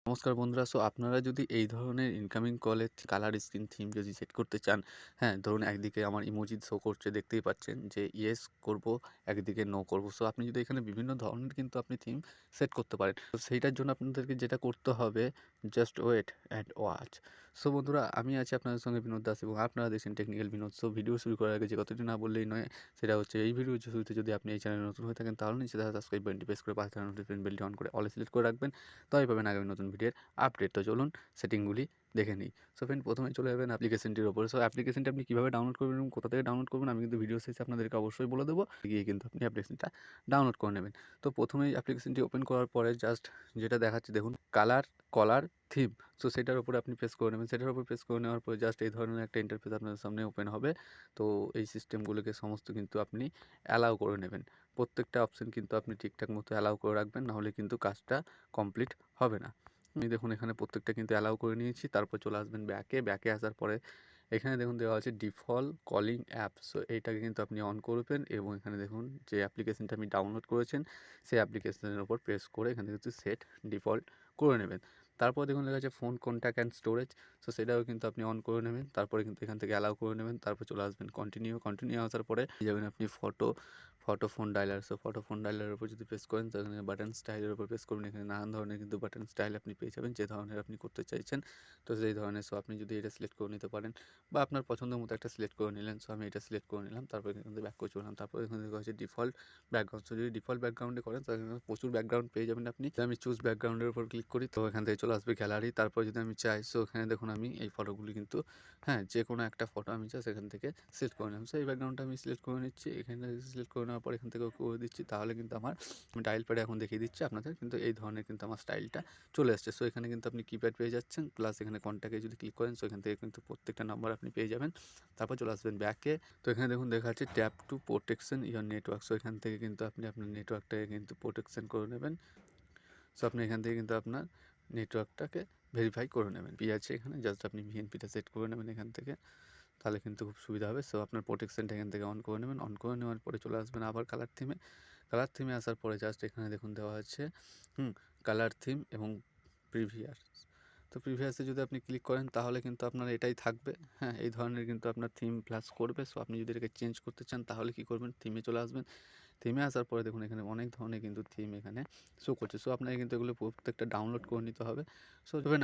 নমস্কার বন্ধুরা। আপনারা যদি এই ধরনের ইনকামিং কলের কালার স্ক্রিন থিম যদি সেট করতে চান, হ্যাঁ? ধরুন একদিকে আমার ইমোজি শো করছে, দেখতেই পাচ্ছেন যে ইয়েস করব, একদিকে নো করব। আপনি যদি এখানে বিভিন্ন ধরনের কিন্তু আপনি থিম সেট করতে পারেন। সেইটার জন্য আপনাদেরকে যেটা করতে হবে, জাস্ট ওয়েট অ্যান্ড ওয়াচ। বন্ধুরা, আমি আছি আপনাদের সঙ্গে বিনোদ দাস এবং আপনারা দেখছেন টেকনিক্যাল বিনোদ। ভিডিও শুরু করার আগে যে কথাটি না বললেই নয়, সেটা হচ্ছে এই ভিডিওর শুরুতে যদি আপনি এই চ্যানেলে নতুন হয়ে থাকেন তাহলে নিচে দেখা সাবস্ক্রাইব বাটনটি প্রেস করে পাশে থাকা নোটিফিকেশন বেলটি অন করে অলে সিলেক্ট করে রাখবেন। তবেই পাবেন আগামী নতুন ভিডিওর আপডেট। তো চলুন সেটিংগুলি দেখে নিই। ফ্রেন্ড, প্রথমে চলে যাবেন অ্যাপ্লিকেশনটির উপরে। অ্যাপ্লিকেশনটি আপনি কীভাবে ডাউনলোড করবেন এবং কোথা থেকে ডাউনলোড করবেন আমি কিন্তু ভিডিও শেষে আপনাদেরকে অবশ্যই বলে দেবো। গিয়ে কিন্তু আপনি অ্যাপ্লিকেশনটা ডাউনলোড করে নেবেন। তো প্রথমেই অ্যাপ্লিকেশনটি ওপেন করার পরে জাস্ট যেটা দেখাচ্ছে দেখুন, কলার থিম। সেটার উপরে আপনি প্রেস করে নেবেন। সেটার উপর প্রেস করে নেওয়ার পরে জাস্ট এই ধরনের একটা ইন্টারফেস আপনাদের সামনে ওপেন হবে। তো এই সিস্টেমগুলোকে সমস্ত কিন্তু আপনি অ্যালাউ করে নেবেন। প্রত্যেকটা অপশন কিন্তু আপনি ঠিকঠাক মতো অ্যালাউ করে রাখবেন, নাহলে কিন্তু কাজটা কমপ্লিট হবে না। আমি দেখুন এখানে প্রত্যেকটা কিন্তু অ্যালাউ করে নিয়েছি। তারপর চলে আসবেন ব্যাকে আসার পরে এখানে দেখুন দেওয়া আছে ডিফল্ট কলিং অ্যাপ। এইটাকে কিন্তু আপনি অন করবেন এবং এখানে দেখুন যে অ্যাপ্লিকেশনটা আপনি ডাউনলোড করেছেন সেই অ্যাপ্লিকেশনের উপর প্রেস করে এখানে কিন্তু সেট ডিফল্ট করে নেবেন। তারপর দেখুন লেখা আছে ফোন কন্ট্যাক্ট অ্যান্ড স্টোরেজ। সেটাও কিন্তু আপনি অন করে নেবেন। তারপরে কিন্তু এখান থেকে অ্যালাউ করে নেবেন। তারপর চলে আসবেন কন্টিনিউ আসার পরে যাবেন আপনি photo phone dialler. Photo phone ডায়ালারের উপর যদি প্রেস করেন তো এখানে বাটন স্টাইলের উপর প্রেস করবেন। এখানে নানান ধরনের কিন্তু বাটন স্টাইল আপনি পেয়ে যাবেন, যে ধরনের আপনি করতে চাইছেন। তো সেই ধরনের আপনি যদি এটা সিলেক্ট করে নিতে পারেন বা আপনার পছন্দ মতো একটা সিলেক্ট করে নিলেন। আমি এটা সিলেক্ট করে নিলাম। তারপর এখান থেকে ব্যাক করে চললাম। তারপর এখান থেকে হচ্ছে ডিফল্ট ব্যাকগ্রাউন্ড। যদি ডিফল্ট ব্যাকগ্রাউন্ডে করেন তো এখানে প্রচুর ব্যাকগ্রাউন্ড পেয়ে যাবেন আপনি। আমি চুজ ব্যাকগ্রাউন্ডের উপর ক্লিক করি তো এখান থেকে চলে আসবে গ্যালারি। তারপর যদি আমি চাই এখানে দেখুন আমি এই ফটোগুলি কিন্তু যে কোনো একটা ফটো আমি চাই সেখান থেকে সিলেক্ট করে নিলাম। এই ব্যাকগ্রাউন্ডটা আমি সিলেক্ট করে নিচ্ছি। এখানে সিলেক্ট করে নেওয়ার পর এখান থেকে ওকে করে দিচ্ছি। তাহলে কিন্তু আমার ডায়াল প্যাডে এখন দেখিয়ে দিচ্ছি আপনাদের কিন্তু এই ধরনের কিন্তু আমার স্টাইলটা চলে আসছে। এখানে কিন্তু আপনি কিপ্যাড পেয়ে যাচ্ছেন, প্লাস এখানে কন্ট্যাক্টে যদি ক্লিক করেন এখান থেকে কিন্তু প্রত্যেকটা নাম্বার আপনি পেয়ে যাবেন। তারপর চলে আসবেন ব্যাকে। তো এখানে দেখুন দেখা যাচ্ছে tap two protection your network. এখান থেকে কিন্তু আপনি আপনার নেটওয়ার্কটাকে কিন্তু প্রোটেকশন করে নেবেন। আপনি এখান থেকে কিন্তু আপনার নেটওয়ার্কটাকে ভেরিফাই করে নেবেন। আছে এখানে জাস্ট আপনি ভিএনপিটা সেট করে নেবেন এখান থেকে, তাহলে কিন্তু খুব সুবিধা হবে। আপনার প্রোটেকশনটা এখান থেকে অন করে নেবেন। অন করে নেওয়ার পরে চলে আসবেন আবার কালার থিমে আসার পরে জাস্ট এখানে দেখুন দেওয়া আছে কালার থিম এবং প্রিভিয়াস। প্রিভিয়াসে যদি আপনি ক্লিক করেন তাহলে কিন্তু আপনার এটাই থাকবে। হ্যাঁ, এই ধরনের কিন্তু আপনার থিম প্লাস করবে। আপনি যদি এটাকে চেঞ্জ করতে চান তাহলে কি করবেন, থিমে চলে আসবেন। থিমে আসার পরে দেখুন এখানে অনেক ধরনের কিন্তু থিম এখানে শো করছে। আপনাকে কিন্তু এগুলো প্রত্যেকটা ডাউনলোড করে নিতে হবে।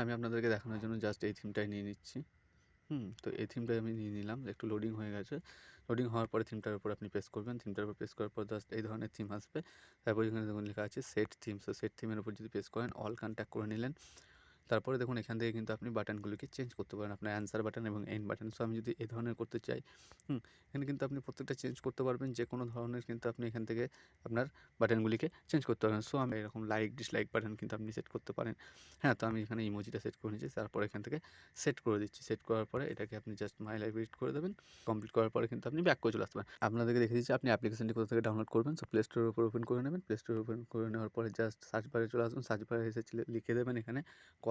আমি আপনাদেরকে দেখানোর জন্য জাস্ট এই থিমটাই নিয়ে নিচ্ছি। তো এই থিমটাই আমি নিয়ে নিলাম। একটু লোডিং হয়ে গেছে। লোডিং হওয়ার পরে থিমটার উপর আপনি প্রেস করবেন। থিমটার উপর প্রেস করার পর জাস্ট এই ধরনের থিম আসবে। তারপর এখানে দেখুন লেখা আছে সেট থিম। সেট থিমের উপর যদি প্রেস করেন অল কন্ট্যাক্ট করে নিলেন। তারপরে দেখুন এখান থেকে কিন্তু আপনি বাটনগুলোকে চেঞ্জ করতে পারেন, আপনার অ্যান্সার বাটন এবং এন্ড বাটন। আমি যদি এই ধরনের করতে চাই, এখানে কিন্তু আপনি প্রত্যেকটা চেঞ্জ করতে পারবেন। যে কোনো ধরনের কিন্তু আপনি এখান থেকে আপনার বাটনগুলিকে চেঞ্জ করতে পারবেন। আমি এরকম লাইক ডিসলাইক বাটন কিন্তু আপনি সেট করতে পারেন। হ্যাঁ, তো আমি এখানে ইমোজিটা সেট করে নিয়েছি। তারপর এখান থেকে সেট করে দিচ্ছি। সেট করার পরে এটাকে আপনি জাস্ট মাই লাইফ এডিট করে দেবেন। কমপ্লিট করার পরে কিন্তু আপনি ব্যাক করে চলে আসতে পারেন। আপনাদেরকে দেখে দিচ্ছি আপনি অ্যাপ্লিকেশনটি কোথা থেকে ডাউনলোড করবেন। প্লে স্টোরের উপর ওপেন করে নেবেন। প্লে স্টোর ওপেন করে নেওয়ার পরে জাস্ট সার্চ বারে চলে আসবেন। সার্চ বারে এসে লিখে দেবেন এখানে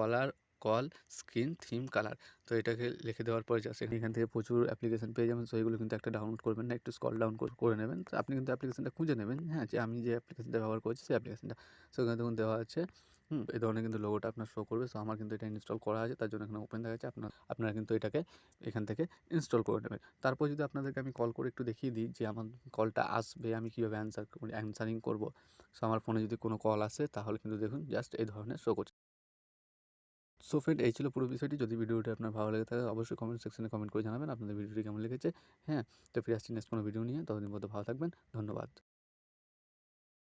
কল স্ক্রিন থিম কালার। এটাকে লিখে দেওয়ার পরে জাস্ট এখান থেকে প্রচুর অ্যাপ্লিকেশন পেয়ে যাবেন। এগুলো কিন্তু একটা ডাউনলোড করবেন না, একটু স্ক্রল ডাউন করে নেবেন। আপনি কিন্তু অ্যাপ্লিকেশনটা খুঁজে নেবেন, হ্যাঁ, যে আমি যে অ্যাপ্লিকেশনটা ব্যবহার করছি সেই অ্যাপ্লিকেশনটা। এখানে দেখুন দেওয়া আছে এই ধরনের কিন্তু লোগোটা আপনার শো করবে। আমার কিন্তু এটা ইনস্টল করা আছে, তার জন্য এখানে ওপেন দেখাচ্ছে। আপনারা কিন্তু এটাকে এখান থেকে ইনস্টল করে নেবেন। তারপর যদি আপনাদেরকে আমি কল করে একটু দেখিয়ে দিই যে আমার কলটা আসবে, আমি কীভাবে অ্যানসারিং করবো। আমার ফোনে যদি কোনো কল আসে তাহলে কিন্তু দেখুন জাস্ট এই ধরনের শো করছে। ফ্রেন্ড, এই ছিল পুরো বিষয়টি। যদি ভিডিওটি আপনার ভালো লেগে থাকে অবশ্যই কমেন্ট সেকশনে কমেন্ট করে জানাবেন আপনাদের ভিডিওটি কেমন লেগেছে। হ্যাঁ, তো ফিরে আসছি নেক্সট কোনো ভিডিও নিয়ে। ততদিন পর্যন্ত ভালো থাকবেন। ধন্যবাদ।